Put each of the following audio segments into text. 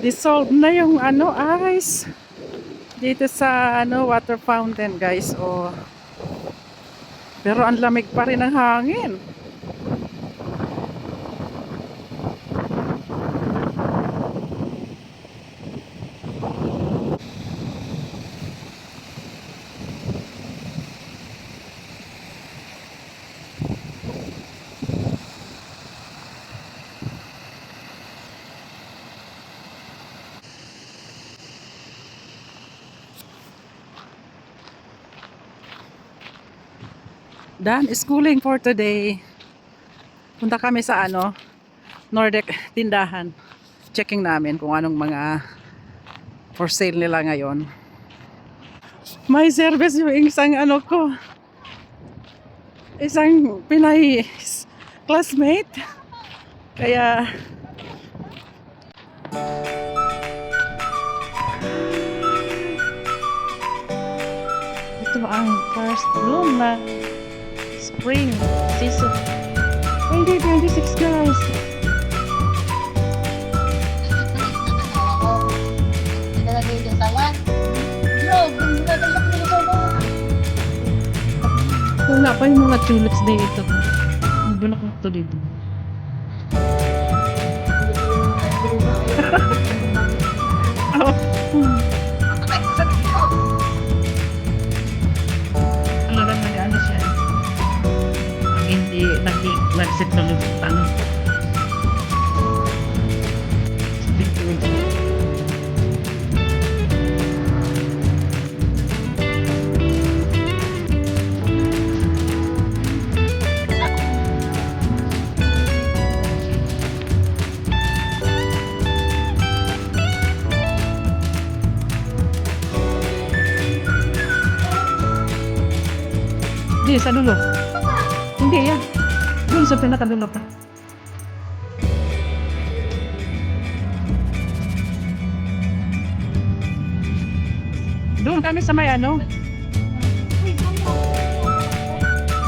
Dissolve na yung ano, ice. Dito sa ano, water fountain, guys. Oh. Pero ang lamig pa rin ng hangin. Done schooling for today. Punta kami sa ano, Nordic tindahan. Checking namin kung anong mga for sale nila ngayon. May service yung isang ano ko. Isang Pinay classmate. Kaya ito ang first bloom na spring season 2026, guys. Wala pa yung mga tulips dito. Bulak na ito dito. Ano lang nag-ano siya. Hindi nag-set na ano. Hindi, sa dulo. Hindi yan. Doon sa pinakadulo pa. Doon kami sa may ano.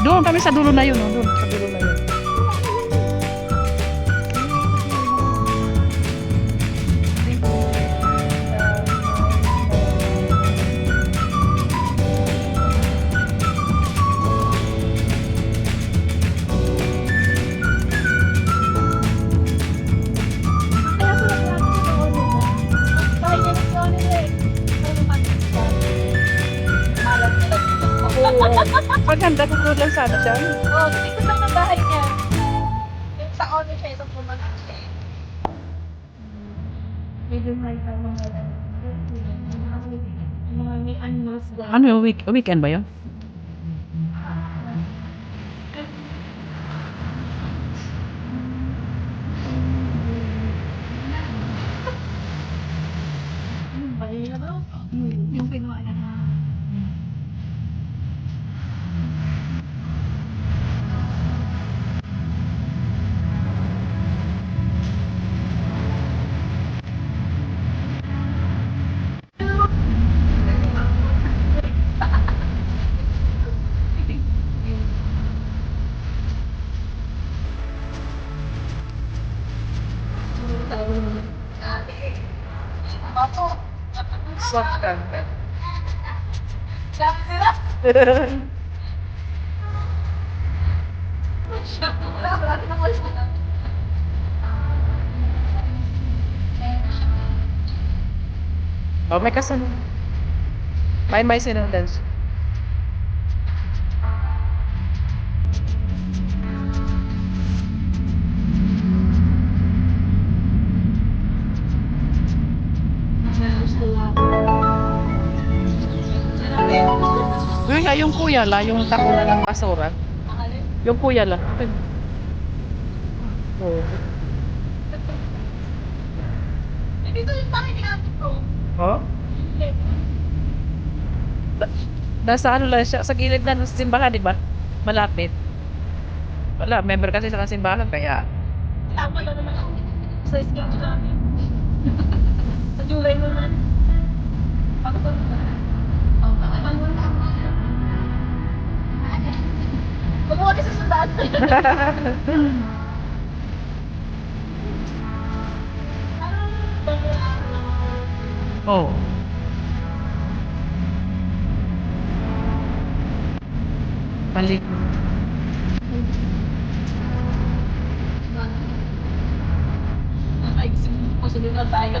Doon kami sa dulo na yun. Oh. Doon sa dulo na yun. Maganda ko lang sana siya. Oo, dito lang ang bahay niya. Yung sa ono siya, itong pumunta. Medyo may mga may animals doon. Ano yung weekend ba yun? Yung pinuha na na. Swap ka. Oh, may kasunod. May sinundan. Yun nga, yung kuya la, yung takuna ng basura. Yung kuya la. Oo. Dito yung bahay ni Ate Pro. Oh? Nasa ano lang siya, sa gilid na ng simbahan, di ba? Malapit. Wala, member kasi sa simbahan, kaya Tama lang naman ako. Sa schedule namin. Sa July naman. Pagpunta. Pagpunta sa sundaan. Oh. Balik. Ay, susunod na tayo.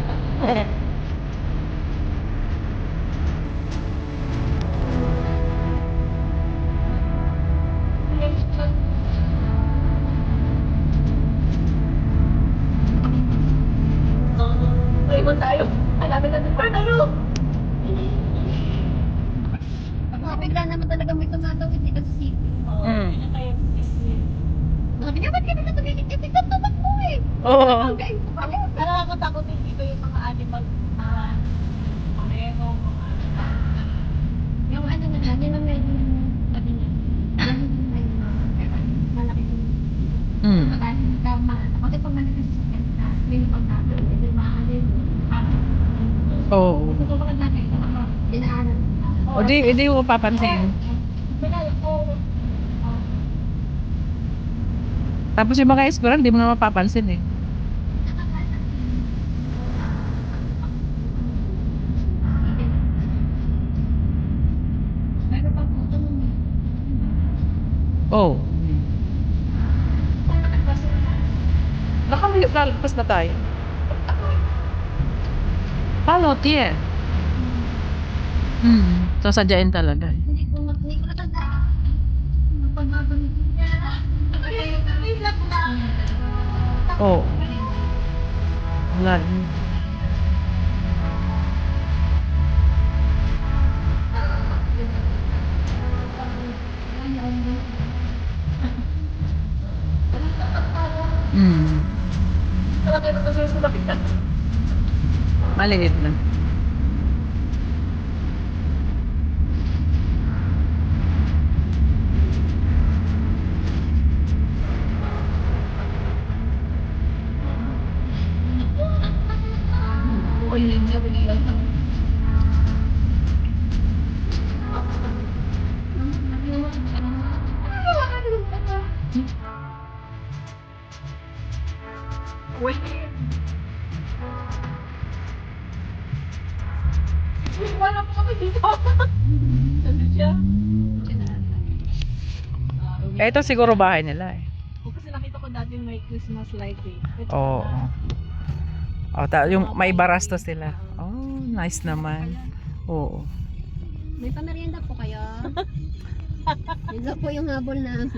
Iwan tayo. Alamin na din tayo. Bigla naman talaga may tumatawid dito sa city. Sabi niya, ba't ka na tumigil? Eh, tignan naman mo eh. Oo. Nakakatakot din dito yung mga animal. Pareho, mga Yung ano na lang, yun ang medyo sabi niya. May malaki yung Mm. tama. Kasi pag malaki sa kanta, may pagkakot. Ito yung mga alin. Oo. Ito pa mga dati. Dinaanan. O di mo papansin. Tapos yung mga eskwela, di mo na mapapansin eh. Meron pang puto nun eh. Oh. Lalagpas na tayo. Palot, yeah. Sasadyain talaga. Hindi ko natanda. Pagbaban niya. Ay, lang na. Oo. Wala. Mm. Maliit lang. Wait. Wala po kami dito. Ano siya? Ito siguro bahay nila eh. Kasi nakita ko dati may Christmas light eh. Ito Oo. na. Yung may barasto sila. Oh, nice naman. Oo. May pamerienda po kayo. Yun lang po yung habol na.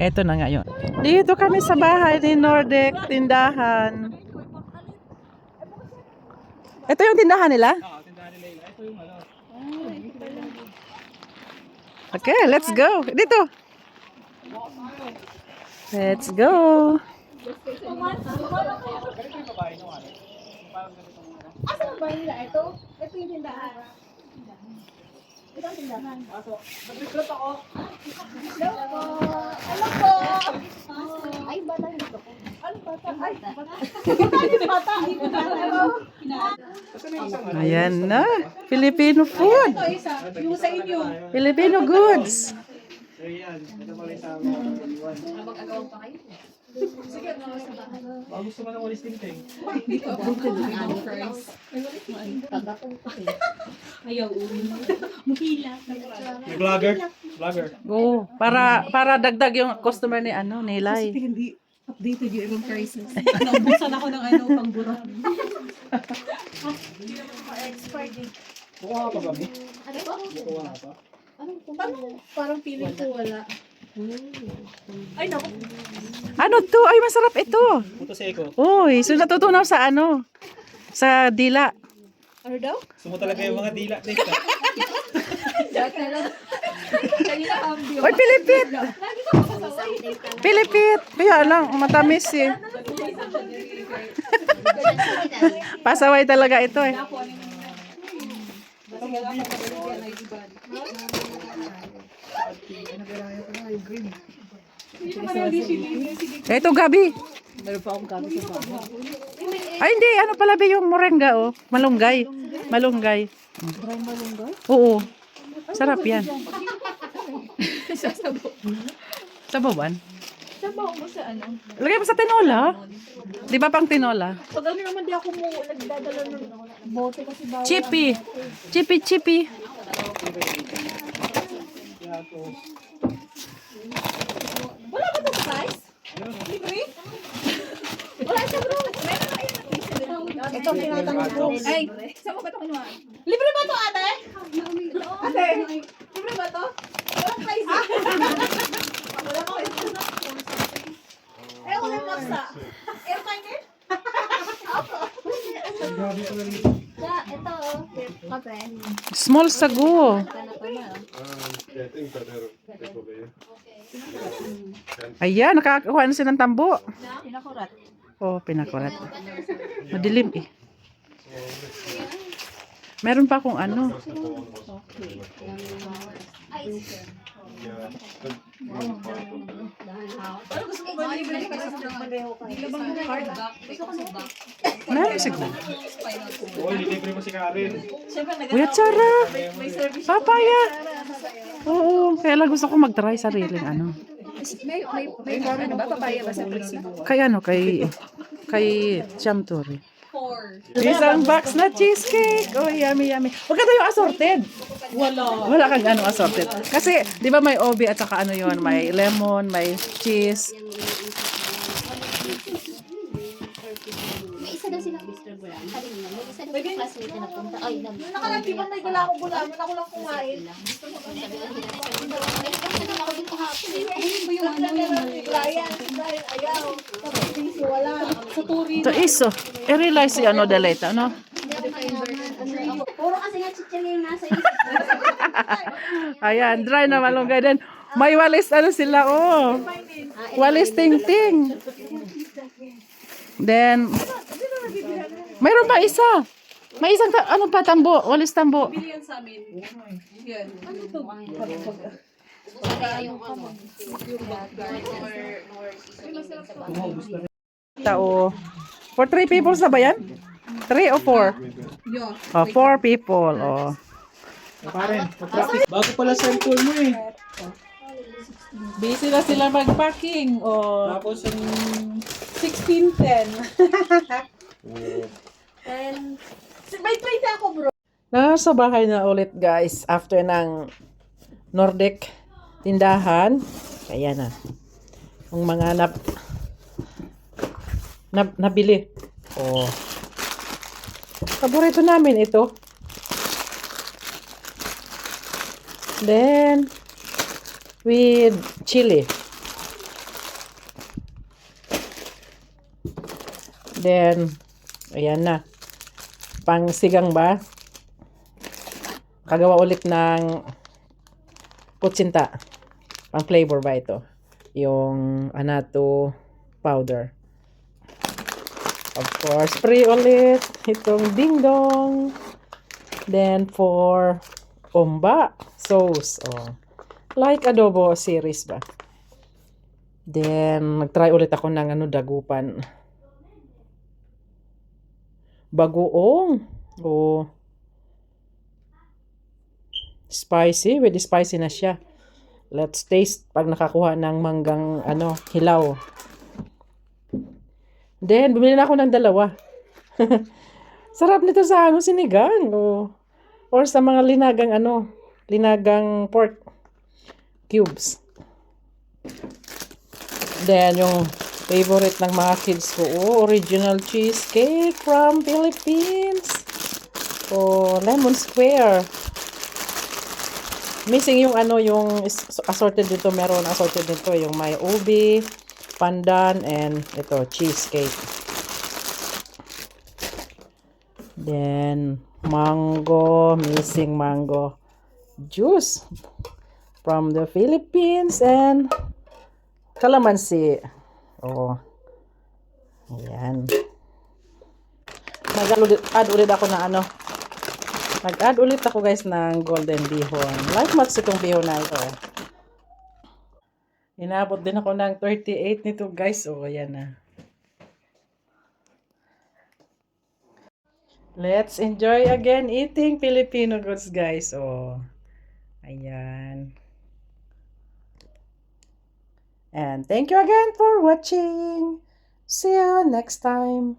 Eto na ngayon. Dito kami sa bahay ni Nordic tindahan. Ito yung tindahan nila? Oo, tindahan nila yun. Ito yung ano. Okay, let's go. Dito. Let's go. Ganito yung babae nung ano. Yung parang ganito yung ano. Asan ba nila ito? Ito yung tindahan. Ito ang tindahan. Nag-recruit ako. Hello po. Hello po. Ay, bata yung gusto ko. Ano bata? Ay, bata. Ano bata? Ay, hello. Kasi may isang ano. Ayan na. Filipino food. Ito isa. Yung sa inyo. Filipino goods. So yan. Ito pala yung sa mga iwan. Mag-agawan pa kayo. Baka gusto mo ng walis ting-ting. Ayaw, muhila. May vlogger. Vlogger. Oh, para dagdag yung customer ni ano, ni Lai. Hindi updated yung ibang prices. Naubusan ako ng ano, pangbura. Kukuha ka pa ba, Mi? Ano po? Kukuha ka pa? Parang feeling ko wala. Ay, naku. Ano to? Ay, masarap ito. Puto seco. Uy, so natutunaw sa ano? Sa dila. Ano daw? Gusto mo talaga yung mga dila. Dito. Uy, pilipit. Pilipit. Kaya lang, matamis eh. Pasaway talaga ito eh. Ito gabi. Meron pa akong gamit sa bahay. Ay hindi, ano pala ba yung moringa oh? Malunggay. Malunggay. Malunggay? Oo. Sarap yan. Sabawan? Sabaw mo sa ano? Lagay mo sa tinola. Di ba pang tinola? Pag ano naman di ako mo nagdadala ng bote kasi bawal. Chippy. Chippy. Wala ba ito guys? Libre? Wala siya bro. Ito tinatanong ko. Ay, saan mo ba ito kinuha? Libre ba ito ate? Ate, libre ba ito? Walang price. Wala ko ito. Eh, wala yung maksa. Airtime eh? Ito, kape. Small sago. Ayan, nakakakuha na siya ng tambo. Pinakurat. Oh, pinakurat. Madilim eh. Meron pa akong ano. Pero gusto ko ba libre kasi nagpareho ka? Hindi bang hard back? Gusto ko ng back. Meron siguro. Oo, nilibre mo si Karen. Siyempre, Kuya Chara. may service. Papaya. Oo, kaya lang gusto ko mag-try sariling ano. May ano ba? Papaya ba sa place? Kay ano, kay Chamturi. 4. Isang box na cheesecake. Oh, yummy. Huwag ka tayo assorted. Wala kang ano assorted. Kasi, di ba may obi at saka ano yun, may lemon, may cheese. May isa daw silang Mr. Brown. Kanina, may isa daw silang classmate na napunta. Ay, Nakalagi ba may dala akong gulaman? Ako lang kumain. Ay, kasi ako din kahapon. Ayun ba yung ano yung Brian, ayaw. Tapos wala. Sa turi. Ito is, i-realize si ano, Deleta, no? Puro kasi nga chichiri yung nasa isip. Ayan, dry na malunggay din. May walis, ano sila, oh. Walis ting-ting. Then, mayroon pa isa. May isang, ano pa, tambo, walis tambo. Yan sa amin. Yan. Ano to? Kaya yung ano. Tao. For 3 people na ba yan? 3 o 4? Yo. Oh, 4 people, oh. Karen, traffic. Bago pala cellphone mo eh. Busy na sila mag-packing, oh. Tapos ang... 1610. May 20 ako bro. Nasa bahay na ulit guys after ng Nordic tindahan. Kaya na. Yung mga nabili. Oh. Paborito namin ito. Then with chili. Then ayan na. Pang sigang ba? Kagawa ulit ng kutsinta. Pang flavor ba ito? Yung anato powder. Of course, free ulit. Itong ding-dong. Then for omba sauce. Oh. Like adobo series ba? Then, nag-try ulit ako ng ano, dagupan. Bagoong. Oh. Spicy. With spicy na siya. Let's taste pag nakakuha ng manggang ano, hilaw. Then, bumili na ako ng 2. Sarap nito sa ano, sinigang. Oh. Or sa mga linagang ano, linagang pork cubes. Then, yung favorite ng mga kids ko, oh, original cheesecake from Philippines. Oh, lemon square. Missing yung ano, yung assorted dito. Meron assorted dito. Yung may ubi, pandan, and ito, cheesecake. Then, mango, missing mango juice from the Philippines, and calamansi. Oh. Ayan. Nag-add ulit ako na ano. Nag-add ulit ako guys ng golden bihon. Like much itong bihon na ito. Inabot din ako ng 38 nito guys. Oh, ayan na. Let's enjoy again eating Filipino goods guys. Oh. Ayan. And thank you again for watching. See you next time.